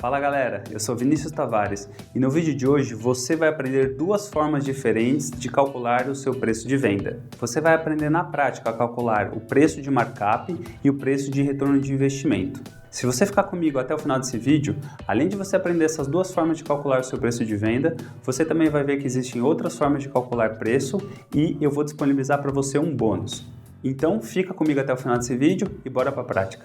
Fala galera, eu sou Vinícius Tavares e no vídeo de hoje você vai aprender duas formas diferentes de calcular o seu preço de venda. Você vai aprender na prática a calcular o preço de markup e o preço de retorno de investimento. Se você ficar comigo até o final desse vídeo, além de você aprender essas duas formas de calcular o seu preço de venda, você também vai ver que existem outras formas de calcular preço e eu vou disponibilizar para você um bônus. Então fica comigo até o final desse vídeo e bora para a prática.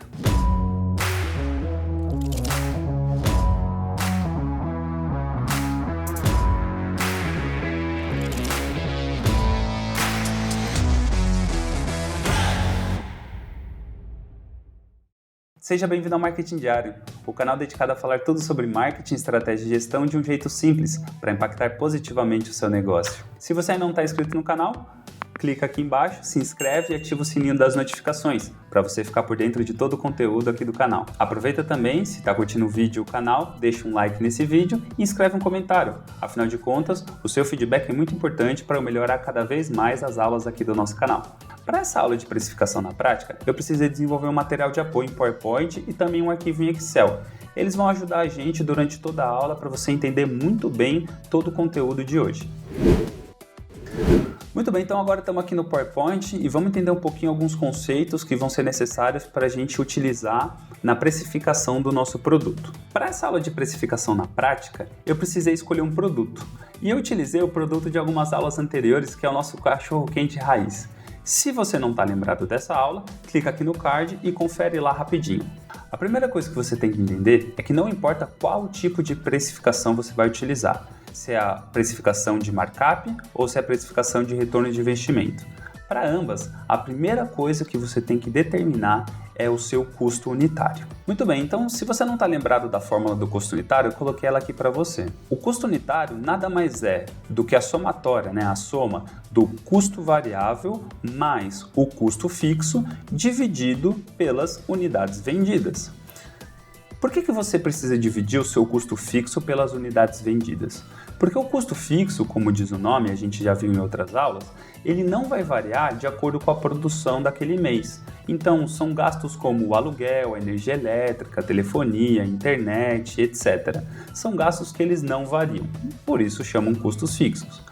Seja bem-vindo ao Marketing Diário, o canal dedicado a falar tudo sobre marketing, estratégia e gestão de um jeito simples para impactar positivamente o seu negócio. Se você ainda não está inscrito no canal, clica aqui embaixo, se inscreve e ativa o sininho das notificações para você ficar por dentro de todo o conteúdo aqui do canal. Aproveita também, se está curtindo o vídeo ou o canal, deixa um like nesse vídeo e escreve um comentário. Afinal de contas, o seu feedback é muito importante para eu melhorar cada vez mais as aulas aqui do nosso canal. Para essa aula de precificação na prática, eu precisei desenvolver um material de apoio em PowerPoint e também um arquivo em Excel. Eles vão ajudar a gente durante toda a aula para você entender muito bem todo o conteúdo de hoje. Muito bem, então agora estamos aqui no PowerPoint e vamos entender um pouquinho alguns conceitos que vão ser necessários para a gente utilizar na precificação do nosso produto. Para essa aula de precificação na prática, eu precisei escolher um produto e eu utilizei o produto de algumas aulas anteriores, que é o nosso cachorro-quente raiz. Se você não está lembrado dessa aula, clica aqui no card e confere lá rapidinho. A primeira coisa que você tem que entender é que não importa qual tipo de precificação você vai utilizar, se é a precificação de markup ou se é a precificação de retorno de investimento. Para ambas, a primeira coisa que você tem que determinar é o seu custo unitário. Muito bem, então se você não está lembrado da fórmula do custo unitário, eu coloquei ela aqui para você. O custo unitário nada mais é do que a somatória, a soma do custo variável mais o custo fixo dividido pelas unidades vendidas. Por que você precisa dividir o seu custo fixo pelas unidades vendidas? Porque o custo fixo, como diz o nome, a gente já viu em outras aulas, ele não vai variar de acordo com a produção daquele mês. Então, são gastos como o aluguel, a energia elétrica, a telefonia, a internet, etc. São gastos que eles não variam, por isso chamam custos fixos.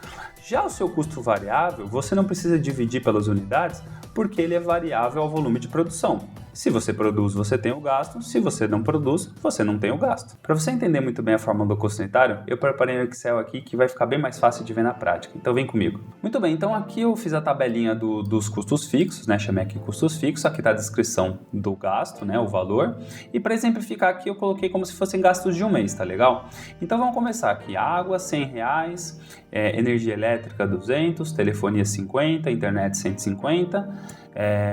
Já o seu custo variável, você não precisa dividir pelas unidades, porque ele é variável ao volume de produção. Se você produz, você tem o gasto. Se você não produz, você não tem o gasto. Para você entender muito bem a fórmula do custo unitário, eu preparei um Excel aqui que vai ficar bem mais fácil de ver na prática. Então vem comigo. Muito bem, então aqui eu fiz a tabelinha dos custos fixos, chamei aqui custos fixos. Aqui está a descrição do gasto, o valor. E para exemplificar aqui, eu coloquei como se fossem gastos de um mês, tá legal? Então vamos começar aqui. Água, R$100. Energia elétrica, 200. Telefonia, 50. Internet, 150.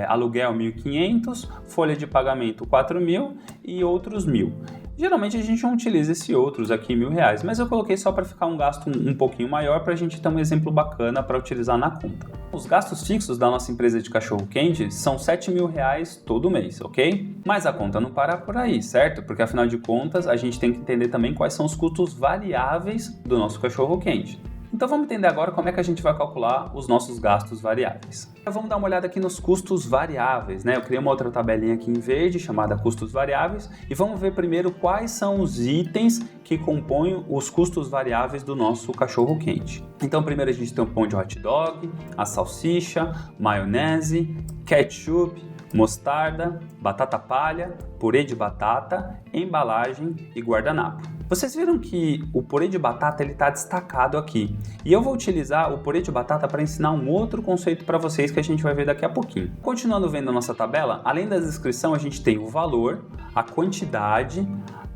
Aluguel 1.500, folha de pagamento 4.000 e outros 1.000. Geralmente a gente não utiliza esse outros aqui R$1.000, mas eu coloquei só para ficar um gasto um pouquinho maior para a gente ter um exemplo bacana para utilizar na conta. Os gastos fixos da nossa empresa de cachorro-quente são R$7.000 todo mês, ok? Mas a conta não para por aí, certo? Porque afinal de contas a gente tem que entender também quais são os custos variáveis do nosso cachorro-quente. Então vamos entender agora como é que a gente vai calcular os nossos gastos variáveis. Vamos dar uma olhada aqui nos custos variáveis, Eu criei uma outra tabelinha aqui em verde chamada custos variáveis e vamos ver primeiro quais são os itens que compõem os custos variáveis do nosso cachorro-quente. Então primeiro a gente tem o pão de hot dog, a salsicha, maionese, ketchup, mostarda, batata palha, purê de batata, embalagem e guardanapo. Vocês viram que o purê de batata está destacado aqui. E eu vou utilizar o purê de batata para ensinar um outro conceito para vocês que a gente vai ver daqui a pouquinho. Continuando vendo a nossa tabela, além da descrição, a gente tem o valor, a quantidade,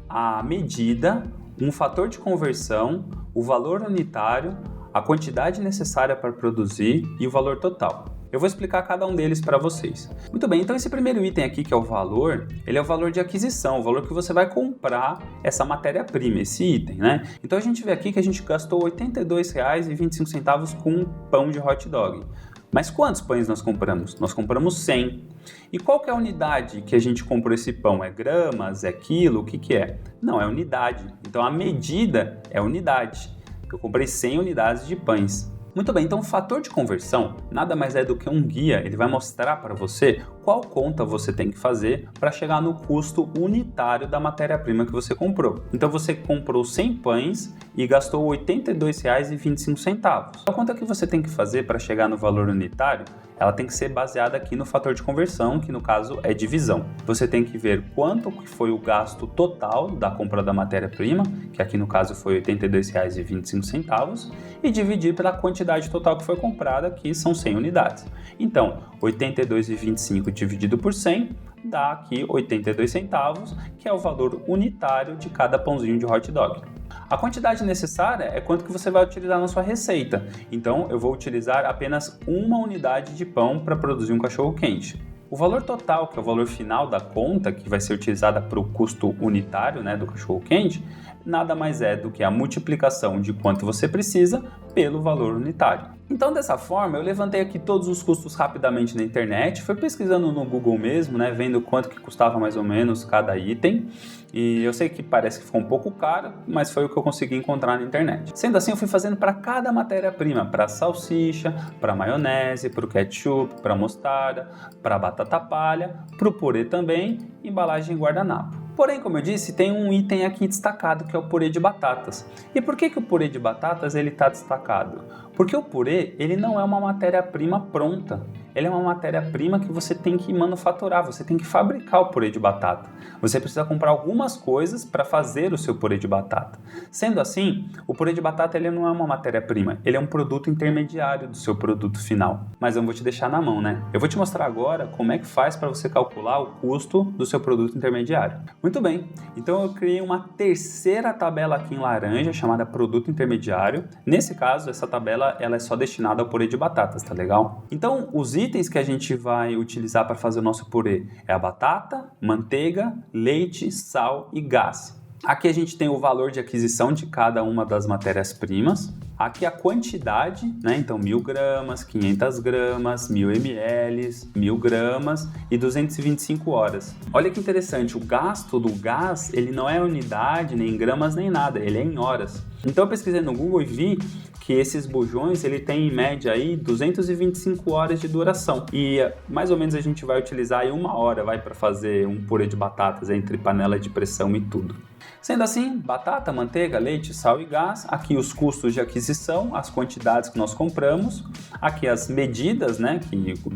a medida, um fator de conversão, o valor unitário, a quantidade necessária para produzir e o valor total. Eu vou explicar cada um deles para vocês. Muito bem, então esse primeiro item aqui, que é o valor, ele é o valor de aquisição, o valor que você vai comprar essa matéria-prima, esse item, Então a gente vê aqui que a gente gastou R$ 82,25 com um pão de hot dog. Mas quantos pães nós compramos? Nós compramos 100. E qual que é a unidade que a gente comprou esse pão? É gramas? É quilo? O que é? Não, é unidade. Então a medida é unidade. Eu comprei 100 unidades de pães. Muito bem, então o fator de conversão nada mais é do que um guia, ele vai mostrar para você qual conta você tem que fazer para chegar no custo unitário da matéria-prima que você comprou. Então você comprou 100 pães e gastou R$ 82,25. A conta que você tem que fazer para chegar no valor unitário, ela tem que ser baseada aqui no fator de conversão, que no caso é divisão. Você tem que ver quanto que foi o gasto total da compra da matéria-prima, que aqui no caso foi R$ 82,25, e dividir pela quantidade total que foi comprada, que são 100 unidades. Então, 82,25 dividido por 100 dá aqui 82 centavos, que é o valor unitário de cada pãozinho de hot dog. A quantidade necessária é quanto que você vai utilizar na sua receita. Então, eu vou utilizar apenas uma unidade de pão para produzir um cachorro-quente. O valor total, que é o valor final da conta, que vai ser utilizada para o custo unitário, do cachorro-quente, nada mais é do que a multiplicação de quanto você precisa pelo valor unitário. Então, dessa forma, eu levantei aqui todos os custos rapidamente na internet, fui pesquisando no Google mesmo, vendo quanto que custava mais ou menos cada item, e eu sei que parece que ficou um pouco caro, mas foi o que eu consegui encontrar na internet. Sendo assim, eu fui fazendo para cada matéria-prima, para salsicha, para maionese, para o ketchup, para mostarda, para batata palha, para o purê também, embalagem em guardanapo. Porém, como eu disse, tem um item aqui destacado, que é o purê de batatas. E por que o purê de batatas está destacado? Porque o purê ele não é uma matéria-prima pronta. Ele é uma matéria-prima que você tem que manufaturar, você tem que fabricar o purê de batata. Você precisa comprar algumas coisas para fazer o seu purê de batata. Sendo assim, o purê de batata ele não é uma matéria-prima, ele é um produto intermediário do seu produto final. Mas eu não vou te deixar na mão, Eu vou te mostrar agora como é que faz para você calcular o custo do seu produto intermediário. Muito bem, então eu criei uma terceira tabela aqui em laranja, chamada produto intermediário. Nesse caso, essa tabela ela é só destinada ao purê de batatas, tá legal? Então, os itens que a gente vai utilizar para fazer o nosso purê é a batata, manteiga, leite, sal e gás. Aqui a gente tem o valor de aquisição de cada uma das matérias-primas. Aqui a quantidade, então 1.000 gramas, 500 gramas, 1.000 ml, 1.000 gramas e 225 horas. Olha que interessante, o gasto do gás, ele não é unidade, nem em gramas, nem nada, ele é em horas. Então eu pesquisei no Google e vi que esses bujões ele tem em média aí 225 horas de duração e mais ou menos a gente vai utilizar aí 1 hora para fazer um purê de batatas entre panela de pressão e tudo. Sendo assim, batata, manteiga, leite, sal e gás, aqui os custos de aquisição, as quantidades que nós compramos, aqui as medidas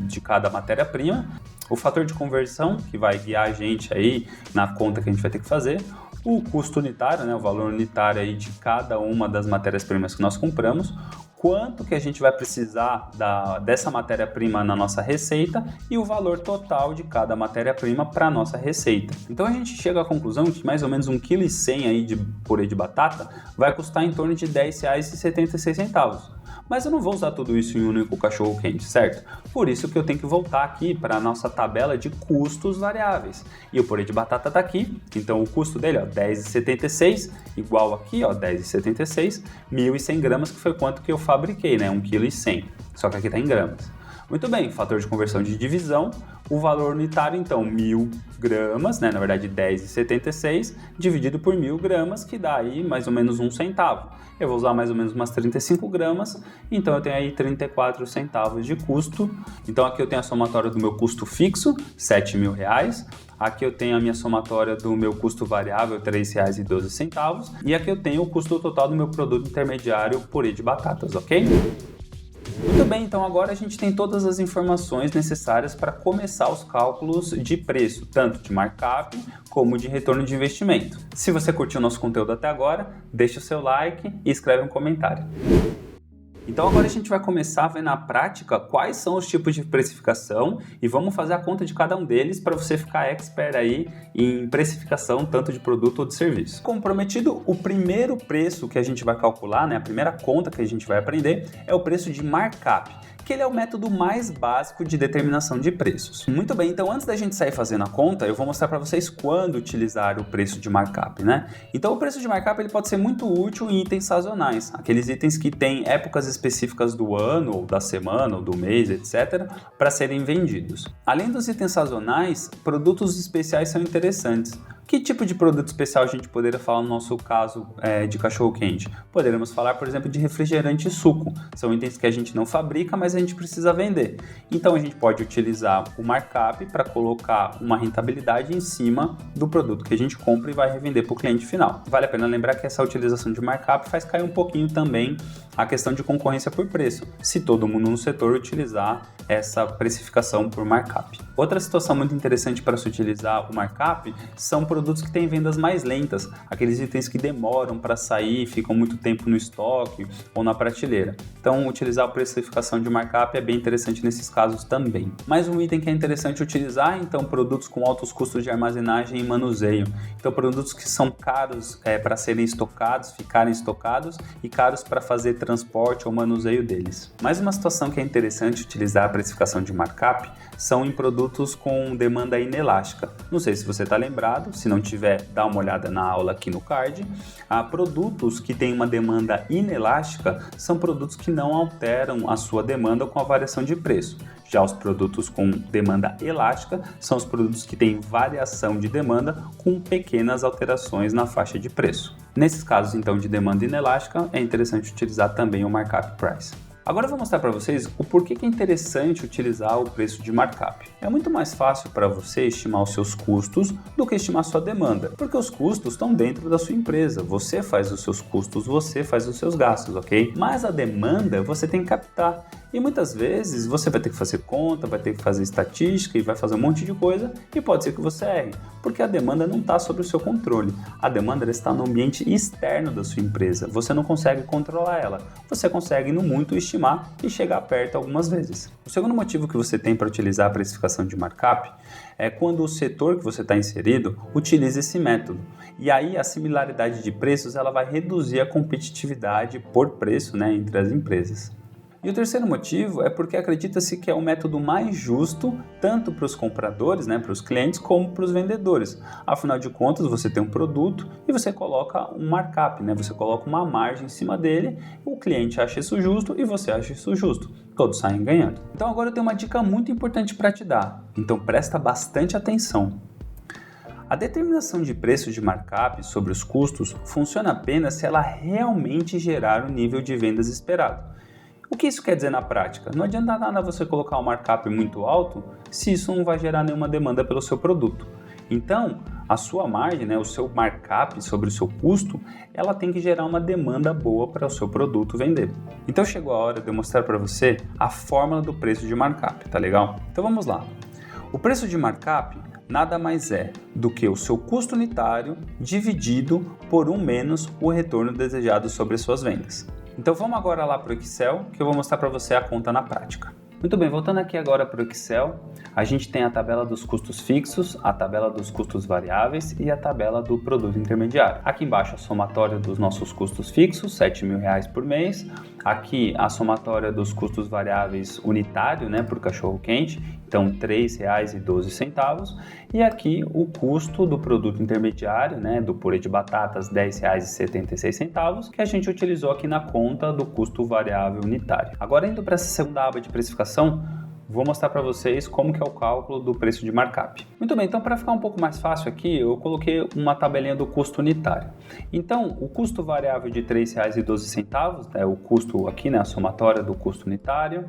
de cada matéria-prima, o fator de conversão que vai guiar a gente aí na conta que a gente vai ter que fazer, o custo unitário, o valor unitário aí de cada uma das matérias-primas que nós compramos, quanto que a gente vai precisar dessa matéria-prima na nossa receita e o valor total de cada matéria-prima para a nossa receita. Então a gente chega à conclusão que mais ou menos 1,1 kg aí de purê de batata vai custar em torno de R$ 10,76. Mas eu não vou usar tudo isso em um único cachorro-quente, certo? Por isso que eu tenho que voltar aqui para a nossa tabela de custos variáveis. E o purê de batata está aqui, então o custo dele, R$ 10,76, igual aqui, R$ 10,76, 1.100 gramas, que foi quanto que eu fabriquei, 1,1 kg, só que aqui está em gramas. Muito bem, fator de conversão de divisão, o valor unitário, então, 1.000 gramas, na verdade 10,76, dividido por 1.000 gramas, que dá aí mais ou menos 1 centavo. Eu vou usar mais ou menos umas 35 gramas, então eu tenho aí 34 centavos de custo. Então aqui eu tenho a somatória do meu custo fixo, R$ 7.000. Aqui eu tenho a minha somatória do meu custo variável, R$ 3,12. E aqui eu tenho o custo total do meu produto intermediário, purê de batatas, ok? Muito bem, então agora a gente tem todas as informações necessárias para começar os cálculos de preço, tanto de markup como de retorno de investimento. Se você curtiu o nosso conteúdo até agora, deixa o seu like e escreve um comentário. Então agora a gente vai começar a ver na prática quais são os tipos de precificação e vamos fazer a conta de cada um deles para você ficar expert aí em precificação tanto de produto ou de serviço. Como prometido, o primeiro preço que a gente vai calcular, a primeira conta que a gente vai aprender é o preço de markup, que ele é o método mais básico de determinação de preços. Muito bem, então antes da gente sair fazendo a conta, eu vou mostrar para vocês quando utilizar o preço de markup, Então o preço de markup ele pode ser muito útil em itens sazonais, aqueles itens que têm épocas específicas do ano, ou da semana, ou do mês, etc., para serem vendidos. Além dos itens sazonais, produtos especiais são interessantes. Que tipo de produto especial a gente poderia falar no nosso caso de cachorro-quente? Poderíamos falar, por exemplo, de refrigerante e suco. São itens que a gente não fabrica, mas a gente precisa vender. Então a gente pode utilizar o markup para colocar uma rentabilidade em cima do produto que a gente compra e vai revender para o cliente final. Vale a pena lembrar que essa utilização de markup faz cair um pouquinho também a questão de concorrência por preço, se todo mundo no setor utilizar essa precificação por markup. Outra situação muito interessante para se utilizar o markup são produtos que têm vendas mais lentas, aqueles itens que demoram para sair, ficam muito tempo no estoque ou na prateleira. Então, utilizar a precificação de markup é bem interessante nesses casos também. Mais um item que é interessante utilizar, então, produtos com altos custos de armazenagem e manuseio. Então, produtos que são caros para serem estocados, ficarem estocados e caros para fazer transporte ou manuseio deles. Mais uma situação que é interessante utilizar a precificação de markup são em produtos com demanda inelástica. Não sei se você está lembrado, se não tiver, dá uma olhada na aula aqui no card. Produtos que têm uma demanda inelástica são produtos que não alteram a sua demanda com a variação de preço. Já os produtos com demanda elástica são os produtos que têm variação de demanda com pequenas alterações na faixa de preço. Nesses casos, então, de demanda inelástica, é interessante utilizar também o markup price. Agora eu vou mostrar para vocês o porquê que é interessante utilizar o preço de markup. É muito mais fácil para você estimar os seus custos do que estimar sua demanda, porque os custos estão dentro da sua empresa. Você faz os seus custos, você faz os seus gastos, ok? Mas a demanda você tem que captar. E muitas vezes você vai ter que fazer conta, vai ter que fazer estatística e vai fazer um monte de coisa e pode ser que você erre, porque a demanda não está sob o seu controle. A demanda está no ambiente externo da sua empresa. Você não consegue controlar ela. Você consegue, no muito, estimar e chegar perto algumas vezes. O segundo motivo que você tem para utilizar a precificação de markup é quando o setor que você está inserido utiliza esse método. E aí a similaridade de preços ela vai reduzir a competitividade por preço, entre as empresas. E o terceiro motivo é porque acredita-se que é o método mais justo tanto para os compradores, para os clientes, como para os vendedores. Afinal de contas, você tem um produto e você coloca um markup, você coloca uma margem em cima dele, o cliente acha isso justo e você acha isso justo. Todos saem ganhando. Então agora eu tenho uma dica muito importante para te dar, então presta bastante atenção. A determinação de preço de markup sobre os custos funciona apenas se ela realmente gerar o nível de vendas esperado. O que isso quer dizer na prática? Não adianta nada você colocar um markup muito alto se isso não vai gerar nenhuma demanda pelo seu produto. Então, a sua margem, o seu markup sobre o seu custo, ela tem que gerar uma demanda boa para o seu produto vender. Então chegou a hora de eu mostrar para você a fórmula do preço de markup, tá legal? Então vamos lá. O preço de markup nada mais é do que o seu custo unitário dividido por 1 menos o retorno desejado sobre as suas vendas. Então vamos agora lá para o Excel, que eu vou mostrar para você a conta na prática. Muito bem, voltando aqui agora para o Excel, a gente tem a tabela dos custos fixos, a tabela dos custos variáveis e a tabela do produto intermediário. Aqui embaixo a somatória dos nossos custos fixos, R$ 7.000 por mês. Aqui a somatória dos custos variáveis unitário, por cachorro-quente, então R$ 3,12. E aqui o custo do produto intermediário, do purê de batatas, R$ 10,76, que a gente utilizou aqui na conta do custo variável unitário. Agora indo para essa segunda aba de precificação, vou mostrar para vocês como que é o cálculo do preço de markup. Muito bem, então para ficar um pouco mais fácil aqui, eu coloquei uma tabelinha do custo unitário. Então, o custo variável de R$ 3,12, o custo aqui, a somatória do custo unitário.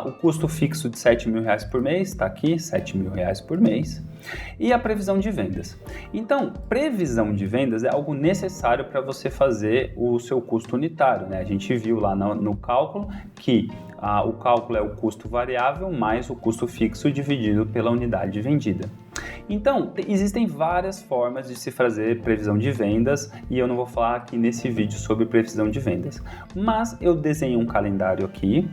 O custo fixo de R$ 7.000 por mês, está aqui, R$ 7.000 por mês. E a previsão de vendas. Então, previsão de vendas é algo necessário para você fazer o seu custo unitário, A gente viu lá no cálculo que o cálculo é o custo variável mais o custo fixo dividido pela unidade vendida. Então, existem várias formas de se fazer previsão de vendas e eu não vou falar aqui nesse vídeo sobre previsão de vendas. Mas eu desenhei um calendário aqui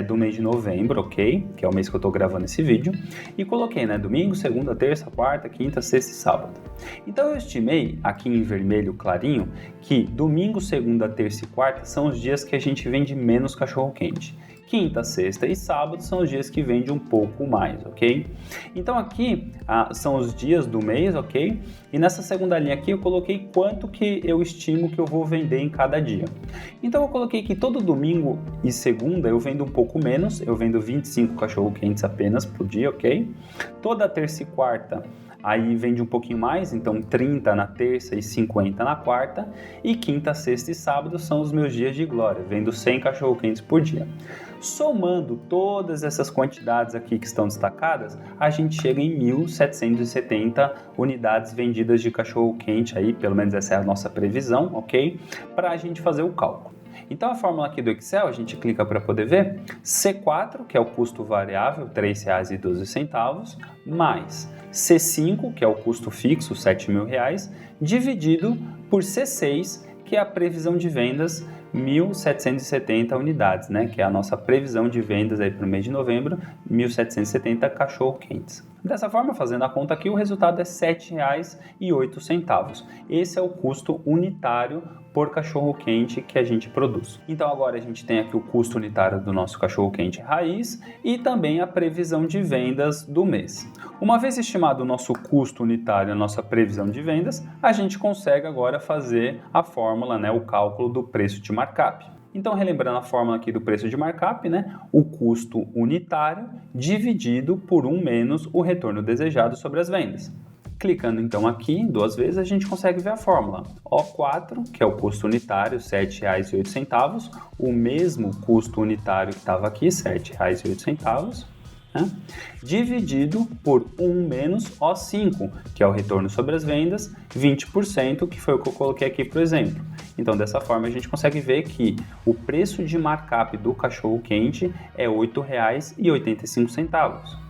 do mês de novembro, ok? Que é o mês que eu estou gravando esse vídeo. E coloquei, domingo, segunda, terça, quarta, quinta, sexta e sábado. Então eu estimei aqui em vermelho clarinho que domingo, segunda, terça e quarta são os dias que a gente vende menos cachorro-quente. Quinta, sexta e sábado são os dias que vende um pouco mais, ok? Então aqui são os dias do mês, ok? E nessa segunda linha aqui eu coloquei quanto que eu estimo que eu vou vender em cada dia. Então eu coloquei que todo domingo e segunda eu vendo um pouco menos, eu vendo 25 cachorro-quentes apenas por dia, ok? Toda terça e quarta aí vende um pouquinho mais, então 30 na terça e 50 na quarta. E quinta, sexta e sábado são os meus dias de glória, vendo 100 cachorro-quentes por dia. Somando todas essas quantidades aqui que estão destacadas, a gente chega em 1.770 unidades vendidas de cachorro-quente aí, pelo menos essa é a nossa previsão, ok? Para a gente fazer o cálculo. Então a fórmula aqui do Excel, a gente clica para poder ver, C4, que é o custo variável, R$ 3,12, mais C5, que é o custo fixo, R$ 7.000, dividido por C6, que é a previsão de vendas, 1.770 unidades, né? Que é a nossa previsão de vendas aí para o mês de novembro, 1.770 cachorro-quentes. Dessa forma, fazendo a conta aqui, o resultado é R$ 7,08. Esse é o custo unitário por cachorro-quente que a gente produz. Então agora a gente tem aqui o custo unitário do nosso cachorro-quente raiz e também a previsão de vendas do mês. Uma vez estimado o nosso custo unitário, a nossa previsão de vendas, a gente consegue agora fazer a fórmula, né, o cálculo do preço de markup. Então, relembrando a fórmula aqui do preço de markup, né, o custo unitário dividido por 1 menos o retorno desejado sobre as vendas. Clicando então aqui 2 vezes, a gente consegue ver a fórmula. O4, que é o custo unitário, R$ 7,08, o mesmo custo unitário que estava aqui, R$ 7,08, né? Dividido por 1 menos O5, que é o retorno sobre as vendas, 20%, que foi o que eu coloquei aqui, por exemplo. Então, dessa forma, a gente consegue ver que o preço de markup do cachorro-quente é R$ 8,85.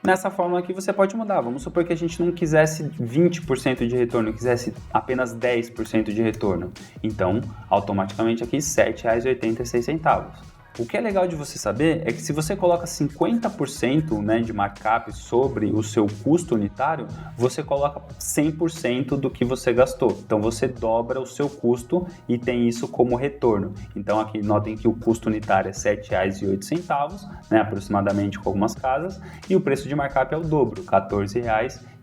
Nessa fórmula aqui você pode mudar. Vamos supor que a gente não quisesse 20% de retorno, quisesse apenas 10% de retorno. Então, automaticamente aqui R$ 7,86. O que é legal de você saber é que se você coloca 50%, né, de markup sobre o seu custo unitário, você coloca 100% do que você gastou. Então você dobra o seu custo e tem isso como retorno. Então aqui notem que o custo unitário é R$ 7,08, né, aproximadamente com algumas casas, e o preço de markup é o dobro, R$ 14,15.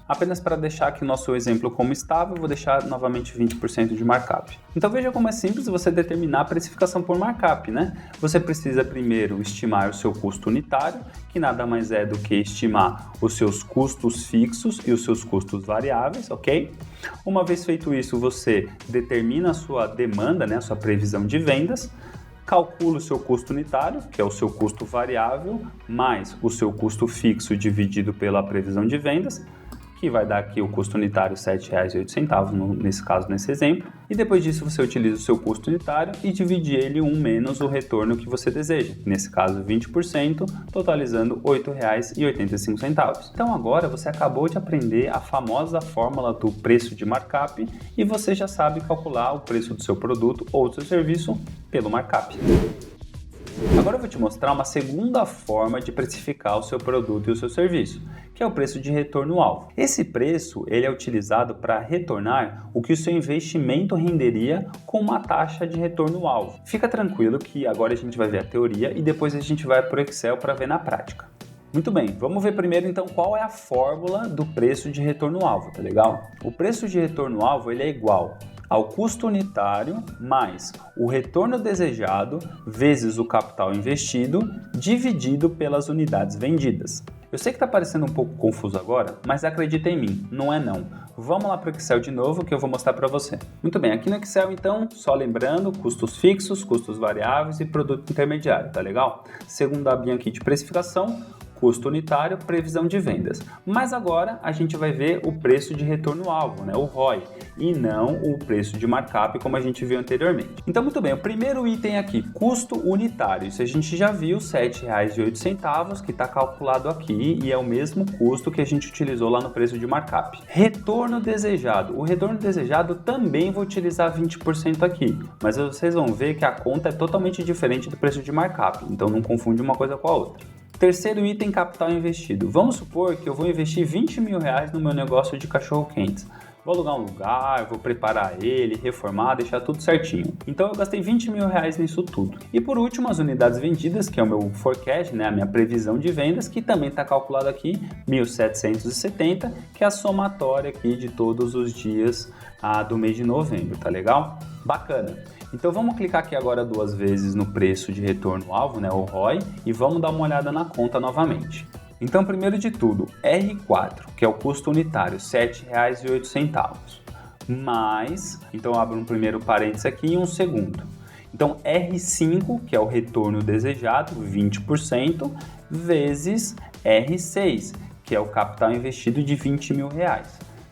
Apenas para deixar aqui o nosso exemplo como estava, eu vou deixar novamente 20% de markup. Então veja como é simples você determinar a precificação por markup, né? Você precisa primeiro estimar o seu custo unitário, que nada mais é do que estimar os seus custos fixos e os seus custos variáveis, ok? Uma vez feito isso, você determina a sua demanda, né, a sua previsão de vendas, calcula o seu custo unitário, que é o seu custo variável, mais o seu custo fixo dividido pela previsão de vendas, que vai dar aqui o custo unitário R$ 7,08, nesse caso, nesse exemplo. E depois disso você utiliza o seu custo unitário e divide ele 1 menos o retorno que você deseja, nesse caso 20%, totalizando R$ 8,85. Então agora você acabou de aprender a famosa fórmula do preço de markup e você já sabe calcular o preço do seu produto ou do seu serviço pelo markup. Agora eu vou te mostrar uma segunda forma de precificar o seu produto e o seu serviço, que é o preço de retorno-alvo. Esse preço ele é utilizado para retornar o que o seu investimento renderia com uma taxa de retorno-alvo. Fica tranquilo que agora a gente vai ver a teoria e depois a gente vai para o Excel para ver na prática. Muito bem, vamos ver primeiro então qual é a fórmula do preço de retorno-alvo, tá legal? O preço de retorno-alvo ele é igual ao custo unitário mais o retorno desejado vezes o capital investido dividido pelas unidades vendidas. Eu sei que está parecendo um pouco confuso agora, mas acredita em mim, não é não. Vamos lá para o Excel de novo que eu vou mostrar para você. Muito bem, aqui no Excel então, só lembrando, custos fixos, custos variáveis e produto intermediário, tá legal? Segunda abinha aqui de precificação, custo unitário, previsão de vendas. Mas agora a gente vai ver o preço de retorno-alvo, né, o ROI, e não o preço de markup como a gente viu anteriormente. Então, muito bem, o primeiro item aqui, custo unitário. Isso a gente já viu, R$ 7,08, que está calculado aqui e é o mesmo custo que a gente utilizou lá no preço de markup. Retorno desejado. O retorno desejado também vou utilizar 20% aqui, mas vocês vão ver que a conta é totalmente diferente do preço de markup, então não confunde uma coisa com a outra. Terceiro item, capital investido. Vamos supor que eu vou investir R$ 20 mil no meu negócio de cachorro-quentes. Vou alugar um lugar, vou preparar ele, reformar, deixar tudo certinho. Então eu gastei R$20 mil nisso tudo. E por último, as unidades vendidas, que é o meu forecast, né, a minha previsão de vendas, que também está calculado aqui, 1.770, que é a somatória aqui de todos os dias do mês de novembro, tá legal? Bacana. Então vamos clicar aqui agora 2 vezes no preço de retorno-alvo, né, o ROI, e vamos dar uma olhada na conta novamente. Então, primeiro de tudo, R4, que é o custo unitário, R$ 7,08, mais, então eu abro um primeiro parênteses aqui e um segundo. Então, R5, que é o retorno desejado, 20%, vezes R6, que é o capital investido de R$20 mil.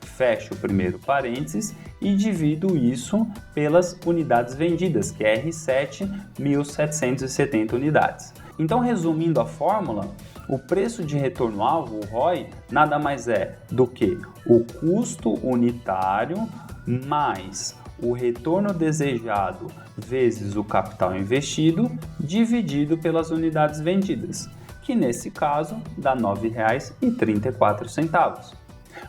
Fecho o primeiro parênteses e divido isso pelas unidades vendidas, que é R7, 1.770 unidades. Então, resumindo a fórmula, o preço de retorno-alvo, o ROI, nada mais é do que o custo unitário mais o retorno desejado vezes o capital investido dividido pelas unidades vendidas, que nesse caso dá R$ 9,34.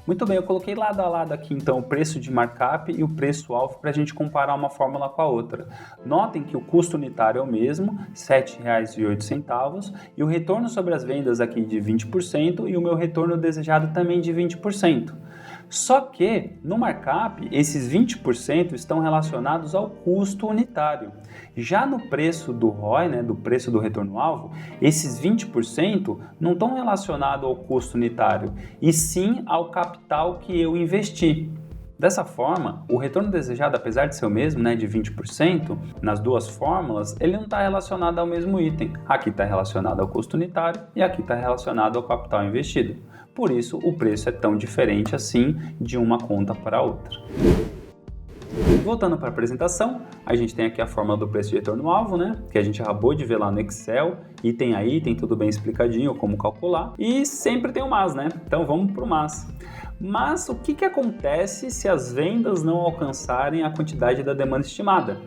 Muito bem, eu coloquei lado a lado aqui então o preço de markup e o preço-alvo para a gente comparar uma fórmula com a outra. Notem que o custo unitário é o mesmo, R$ 7,08, e o retorno sobre as vendas aqui de 20% e o meu retorno desejado também de 20%. Só que no markup, esses 20% estão relacionados ao custo unitário. Já no preço do ROI, né, do preço do retorno-alvo, esses 20% não estão relacionados ao custo unitário, e sim ao capital que eu investi. Dessa forma, o retorno desejado, apesar de ser o mesmo, né, de 20%, nas duas fórmulas, ele não está relacionado ao mesmo item. Aqui está relacionado ao custo unitário e aqui está relacionado ao capital investido. Por isso, o preço é tão diferente assim de uma conta para a outra. Voltando para a apresentação, a gente tem aqui a fórmula do preço de retorno-alvo, né? Que a gente acabou de ver lá no Excel, item a item, tudo bem explicadinho, como calcular. E sempre tem o mas, né? Então vamos para o mas. Mas o que acontece se as vendas não alcançarem a quantidade da demanda estimada?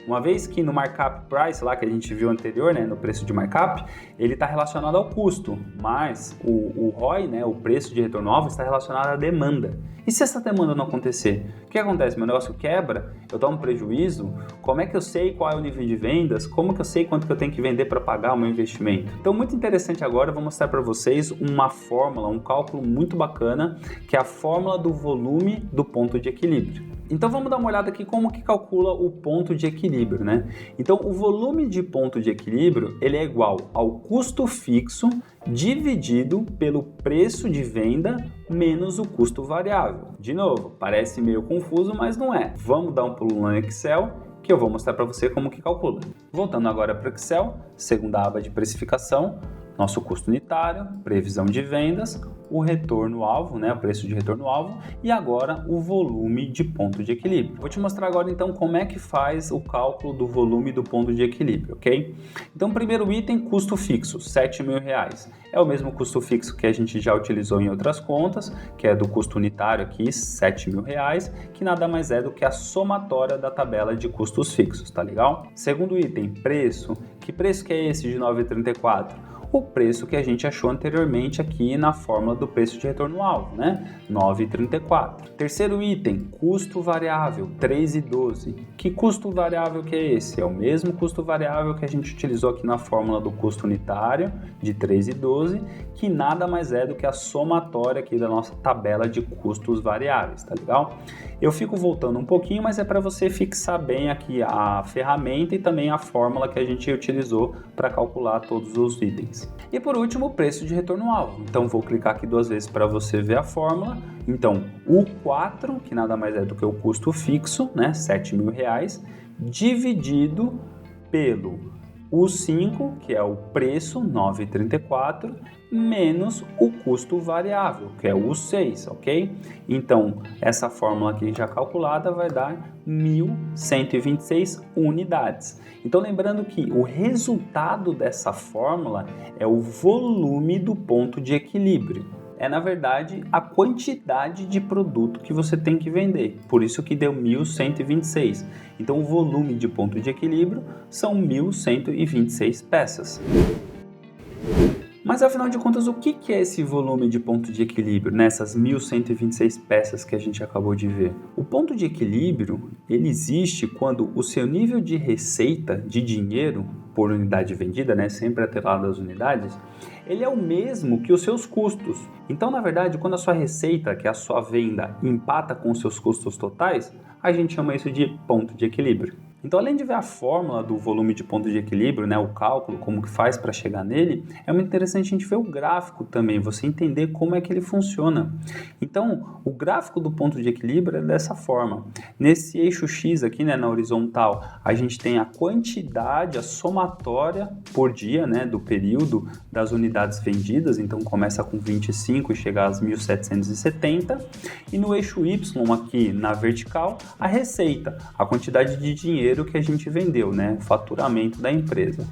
Uma vez que no markup price, lá que a gente viu anterior, né, no preço de markup, ele está relacionado ao custo, mas o ROI, né, o preço de retorno-alvo, está relacionado à demanda. E se essa demanda não acontecer? O que acontece? Meu negócio quebra? Eu tomo prejuízo? Como é que eu sei qual é o nível de vendas? Como que eu sei quanto que eu tenho que vender para pagar o meu investimento? Então, muito interessante agora, eu vou mostrar para vocês uma fórmula, um cálculo muito bacana, que é a fórmula do volume do ponto de equilíbrio. Então vamos dar uma olhada aqui como que calcula o ponto de equilíbrio, né? Então o volume de ponto de equilíbrio ele é igual ao custo fixo dividido pelo preço de venda menos o custo variável. De novo, parece meio confuso, mas não é. Vamos dar um pulo no Excel que eu vou mostrar para você como que calcula. Voltando agora para o Excel, segunda aba de precificação, nosso custo unitário, previsão de vendas, o retorno-alvo, né, o preço de retorno-alvo e agora o volume de ponto de equilíbrio. Vou te mostrar agora então como é que faz o cálculo do volume do ponto de equilíbrio, ok? Então, primeiro item, custo fixo, R$ 7 mil. É o mesmo custo fixo que a gente já utilizou em outras contas, que é do custo unitário aqui, R$ 7 mil, que nada mais é do que a somatória da tabela de custos fixos, tá legal? Segundo item, preço. Que preço que é esse de R$ 9,34? O preço que a gente achou anteriormente aqui na fórmula do preço de retorno-alvo, né? R$ 9,34. Terceiro item, custo variável, R$ 3,12. Que custo variável que é esse? É o mesmo custo variável que a gente utilizou aqui na fórmula do custo unitário, de R$ 3,12, que nada mais é do que a somatória aqui da nossa tabela de custos variáveis, tá legal? Eu fico voltando um pouquinho, mas é para você fixar bem aqui a ferramenta e também a fórmula que a gente utilizou para calcular todos os itens. E por último, o preço de retorno-alvo. Então vou clicar aqui 2 vezes para você ver a fórmula. Então, o 4, que nada mais é do que o custo fixo, né, R$ 7 mil, dividido pelo o 5, que é o preço, R$ 9,34, menos o custo variável, que é o 6, ok? Então, essa fórmula aqui já calculada vai dar 1.126 unidades. Então, lembrando que o resultado dessa fórmula é o volume do ponto de equilíbrio. É, na verdade, a quantidade de produto que você tem que vender. Por isso que deu 1.126. Então, o volume de ponto de equilíbrio são 1.126 peças. Mas afinal de contas, o que é esse volume de ponto de equilíbrio, né? Essas 1.126 peças que a gente acabou de ver? O ponto de equilíbrio, ele existe quando o seu nível de receita de dinheiro por unidade vendida, né, sempre atrelado às unidades, ele é o mesmo que os seus custos. Então, na verdade, quando a sua receita, que é a sua venda, empata com os seus custos totais, a gente chama isso de ponto de equilíbrio. Então, além de ver a fórmula do volume de ponto de equilíbrio, né, o cálculo, como que faz para chegar nele, é muito interessante a gente ver o gráfico também, você entender como é que ele funciona. Então, o gráfico do ponto de equilíbrio é dessa forma. Nesse eixo X aqui, né, na horizontal, a gente tem a quantidade, a somatória por dia, né, do período das unidades vendidas, então começa com 25 e chega às 1.770. E no eixo Y aqui, na vertical, a receita, a quantidade de dinheiro que a gente vendeu, né? O faturamento da empresa.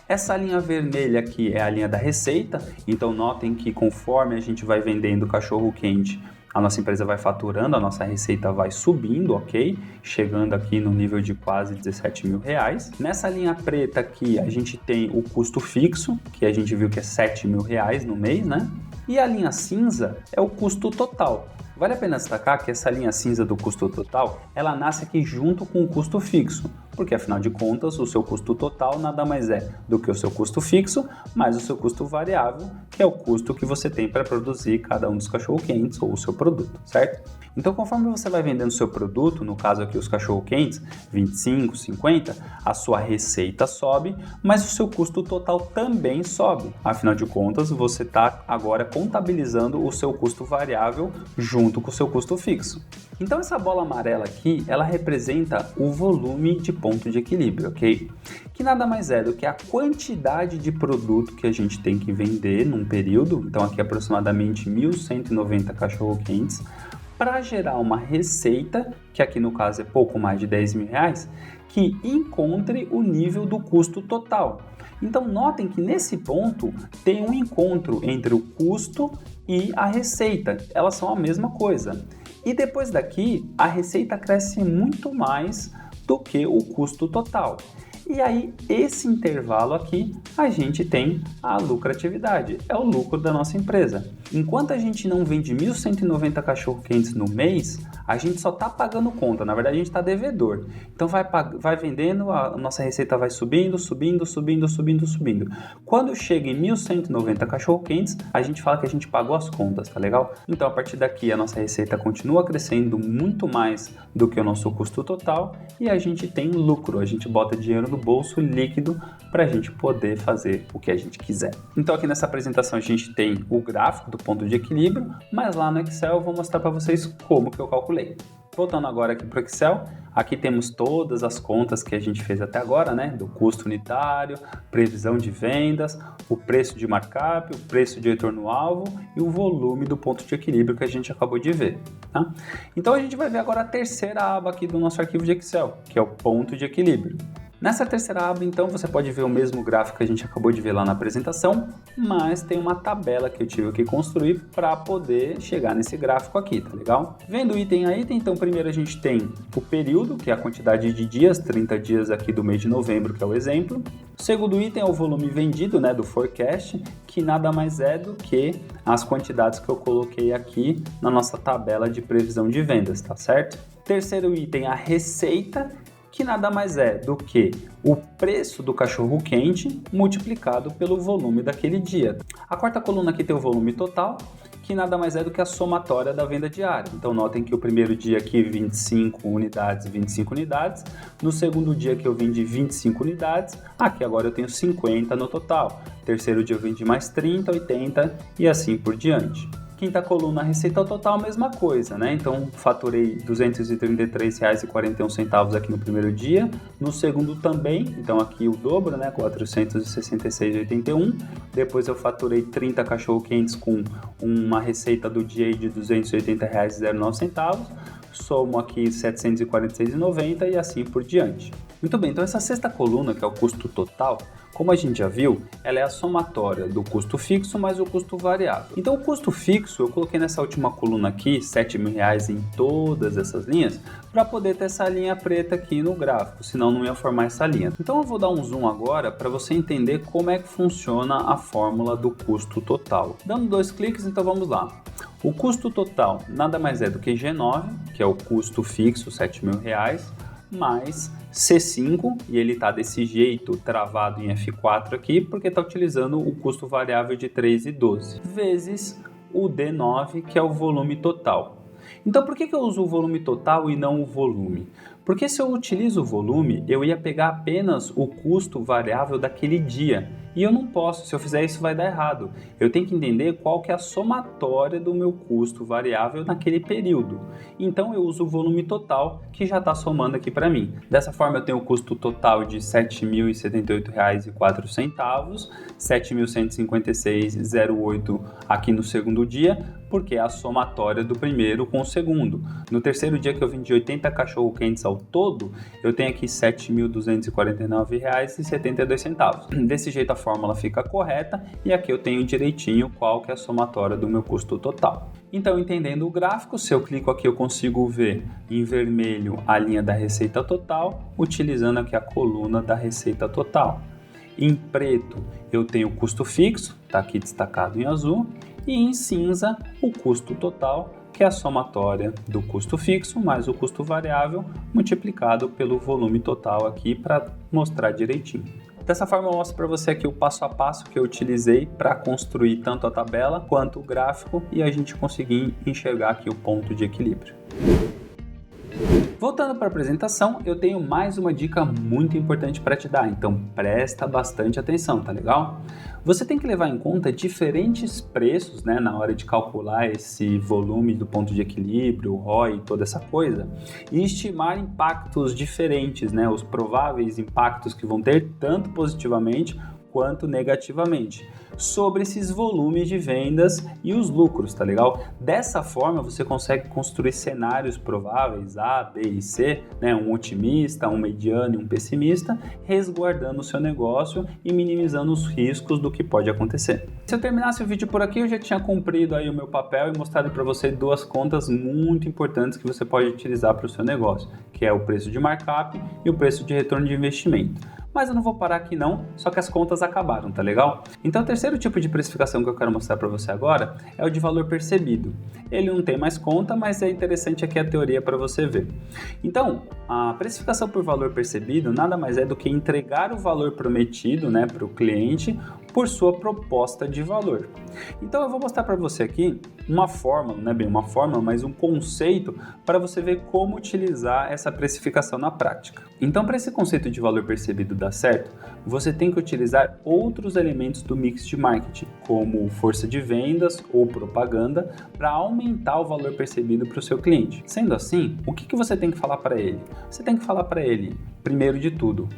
Essa linha vermelha aqui é a linha da receita, então notem que conforme a gente vai vendendo cachorro quente, a nossa empresa vai faturando, a nossa receita vai subindo, ok? Chegando aqui no nível de quase 17 mil reais. Nessa linha preta aqui a gente tem o custo fixo, que a gente viu que é 7 mil reais no mês, né? E a linha cinza é o custo total. Vale a pena destacar que essa linha cinza do custo total, ela nasce aqui junto com o custo fixo, porque afinal de contas o seu custo total nada mais é do que o seu custo fixo, mais o seu custo variável, que é o custo que você tem para produzir cada um dos cachorro-quentes ou o seu produto, certo? Então, conforme você vai vendendo o seu produto, no caso aqui os cachorro-quentes, 25, 50, a sua receita sobe, mas o seu custo total também sobe. Afinal de contas, você está agora contabilizando o seu custo variável junto com o seu custo fixo. Então, essa bola amarela aqui, ela representa o volume de ponto de equilíbrio, ok? Que nada mais é do que a quantidade de produto que a gente tem que vender num período, então aqui aproximadamente 1.190 cachorro-quentes, para gerar uma receita, que aqui no caso é pouco mais de 10 mil reais, que encontre o nível do custo total. Então notem que nesse ponto tem um encontro entre o custo e a receita, elas são a mesma coisa. E depois daqui a receita cresce muito mais do que o custo total. E aí, esse intervalo aqui, a gente tem a lucratividade, é o lucro da nossa empresa. Enquanto a gente não vende 1.190 cachorro-quentes no mês, a gente só está pagando conta, na verdade a gente está devedor. Então vai vendendo, a nossa receita vai subindo. Quando chega em 1.190 cachorro-quentes, a gente fala que a gente pagou as contas, tá legal? Então a partir daqui a nossa receita continua crescendo muito mais do que o nosso custo total e a gente tem lucro, a gente bota dinheiro no bolso líquido para a gente poder fazer o que a gente quiser. Então aqui nessa apresentação a gente tem o gráfico do ponto de equilíbrio, mas lá no Excel eu vou mostrar para vocês como que eu calculei. Voltando agora aqui para o Excel, aqui temos todas as contas que a gente fez até agora, né? Do custo unitário, previsão de vendas, o preço de markup, o preço de retorno-alvo e o volume do ponto de equilíbrio que a gente acabou de ver, tá? Então a gente vai ver agora a terceira aba aqui do nosso arquivo de Excel, que é o ponto de equilíbrio. Nessa terceira aba, então, você pode ver o mesmo gráfico que a gente acabou de ver lá na apresentação, mas tem uma tabela que eu tive que construir para poder chegar nesse gráfico aqui, tá legal? Vendo item a item, então, primeiro a gente tem o período, que é a quantidade de dias, 30 dias aqui do mês de novembro, que é o exemplo. O segundo item é o volume vendido, né, do forecast, que nada mais é do que as quantidades que eu coloquei aqui na nossa tabela de previsão de vendas, tá certo? Terceiro item, a receita, que nada mais é do que o preço do cachorro quente multiplicado pelo volume daquele dia. A quarta coluna aqui tem o volume total, que nada mais é do que a somatória da venda diária. Então notem que o primeiro dia aqui 25 unidades, no segundo dia que eu vendi 25 unidades, aqui agora eu tenho 50 no total. Terceiro dia eu vendi mais 30, 80 e assim por diante. Quinta coluna, receita total, mesma coisa, né? Então, faturei R$ 233,41 aqui no primeiro dia. No segundo também, então aqui o dobro, né? R$ 466,81. Depois eu faturei 30 cachorro-quentes com uma receita do dia de R$ 280,09. Somo aqui R$ 746,90 e assim por diante. Muito bem, então essa sexta coluna, que é o custo total, como a gente já viu, ela é a somatória do custo fixo mais o custo variável. Então o custo fixo, eu coloquei nessa última coluna aqui, R$7.000 em todas essas linhas, para poder ter essa linha preta aqui no gráfico, senão não ia formar essa linha. Então eu vou dar um zoom agora para você entender como é que funciona a fórmula do custo total. Dando 2 cliques, então vamos lá. O custo total nada mais é do que G9, que é o custo fixo, R$7.000, mais C5, e ele está desse jeito travado em F4 aqui, porque está utilizando o custo variável de 3,12, vezes o D9, que é o volume total. Então por que eu uso o volume total e não o volume? Porque se eu utilizo o volume, eu ia pegar apenas o custo variável daquele dia. E eu não posso, se eu fizer isso vai dar errado. Eu tenho que entender qual que é a somatória do meu custo variável naquele período. Então eu uso o volume total, que já está somando aqui para mim. Dessa forma eu tenho o custo total de R$ 7.078,04, R$ 7.156,08 aqui no segundo dia, porque é a somatória do primeiro com o segundo. No terceiro dia que eu vendi 80 cachorro-quentes ao todo, eu tenho aqui R$ 7.249,72. Desse jeito a fórmula fica correta e aqui eu tenho direitinho qual que é a somatória do meu custo total. Então, entendendo o gráfico, se eu clico aqui eu consigo ver em vermelho a linha da receita total, utilizando aqui a coluna da receita total. Em preto eu tenho o custo fixo, está aqui destacado em azul, e em cinza o custo total, que é a somatória do custo fixo mais o custo variável multiplicado pelo volume total aqui para mostrar direitinho. Dessa forma eu mostro para você aqui o passo a passo que eu utilizei para construir tanto a tabela quanto o gráfico e a gente conseguir enxergar aqui o ponto de equilíbrio. Voltando para a apresentação, eu tenho mais uma dica muito importante para te dar, então presta bastante atenção, tá legal? Você tem que levar em conta diferentes preços, né, na hora de calcular esse volume do ponto de equilíbrio, o ROI e toda essa coisa, e estimar impactos diferentes, né, os prováveis impactos que vão ter tanto positivamente quanto negativamente sobre esses volumes de vendas e os lucros, tá legal? Dessa forma você consegue construir cenários prováveis A, B e C, né? Um otimista, um mediano e um pessimista, resguardando o seu negócio e minimizando os riscos do que pode acontecer. Se eu terminasse o vídeo por aqui, eu já tinha cumprido aí o meu papel e mostrado para você 2 contas muito importantes que você pode utilizar para o seu negócio, que é o preço de markup e o preço de retorno de investimento. Mas eu não vou parar aqui não, só que as contas acabaram, tá legal? Então o terceiro tipo de precificação que eu quero mostrar para você agora é o de valor percebido. Ele não tem mais conta, mas é interessante aqui a teoria para você ver. Então, a precificação por valor percebido nada mais é do que entregar o valor prometido, né, para o cliente por sua proposta de valor. Então eu vou mostrar para você aqui uma fórmula, não é bem uma fórmula, mas um conceito para você ver como utilizar essa precificação na prática. Então, para esse conceito de valor percebido dar certo, você tem que utilizar outros elementos do mix de marketing, como força de vendas ou propaganda, para aumentar o valor percebido para o seu cliente. Sendo assim, o que você tem que falar para ele? Você tem que falar para ele, primeiro de tudo,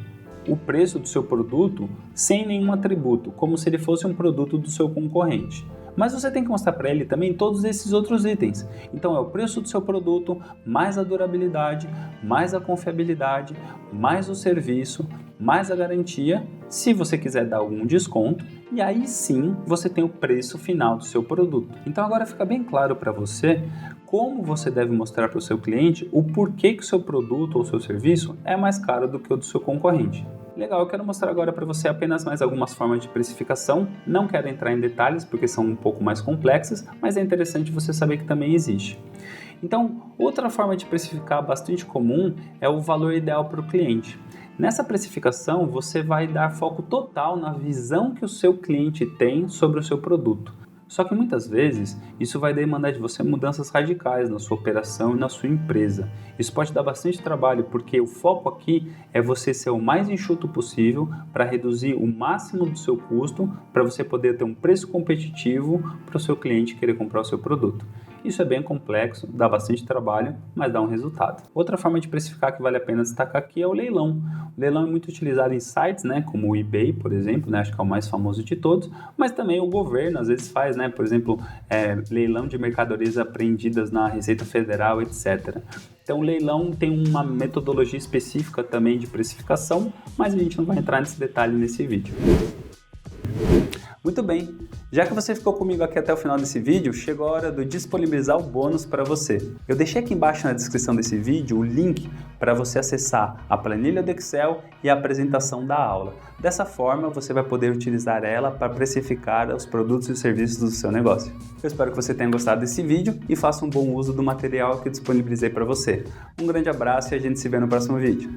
o preço do seu produto sem nenhum atributo, como se ele fosse um produto do seu concorrente. Mas você tem que mostrar para ele também todos esses outros itens. Então é o preço do seu produto, mais a durabilidade, mais a confiabilidade, mais o serviço, mais a garantia, se você quiser dar algum desconto, e aí sim você tem o preço final do seu produto. Então agora fica bem claro para você como você deve mostrar para o seu cliente o porquê que o seu produto ou seu serviço é mais caro do que o do seu concorrente. Legal, eu quero mostrar agora para você apenas mais algumas formas de precificação. Não quero entrar em detalhes porque são um pouco mais complexas, mas é interessante você saber que também existe. Então, outra forma de precificar bastante comum é o valor ideal para o cliente. Nessa precificação, você vai dar foco total na visão que o seu cliente tem sobre o seu produto. Só que muitas vezes isso vai demandar de você mudanças radicais na sua operação e na sua empresa. Isso pode dar bastante trabalho porque o foco aqui é você ser o mais enxuto possível para reduzir o máximo do seu custo para você poder ter um preço competitivo para o seu cliente querer comprar o seu produto. Isso é bem complexo, dá bastante trabalho, mas dá um resultado. Outra forma de precificar que vale a pena destacar aqui é o leilão. O leilão é muito utilizado em sites, né, como o eBay, por exemplo, né, acho que é o mais famoso de todos, mas também o governo às vezes faz, né, por exemplo, leilão de mercadorias apreendidas na Receita Federal, etc. Então o leilão tem uma metodologia específica também de precificação, mas a gente não vai entrar nesse detalhe nesse vídeo. Muito bem, já que você ficou comigo aqui até o final desse vídeo, chegou a hora de disponibilizar o bônus para você. Eu deixei aqui embaixo na descrição desse vídeo o link para você acessar a planilha do Excel e a apresentação da aula. Dessa forma, você vai poder utilizar ela para precificar os produtos e serviços do seu negócio. Eu espero que você tenha gostado desse vídeo e faça um bom uso do material que eu disponibilizei para você. Um grande abraço e a gente se vê no próximo vídeo.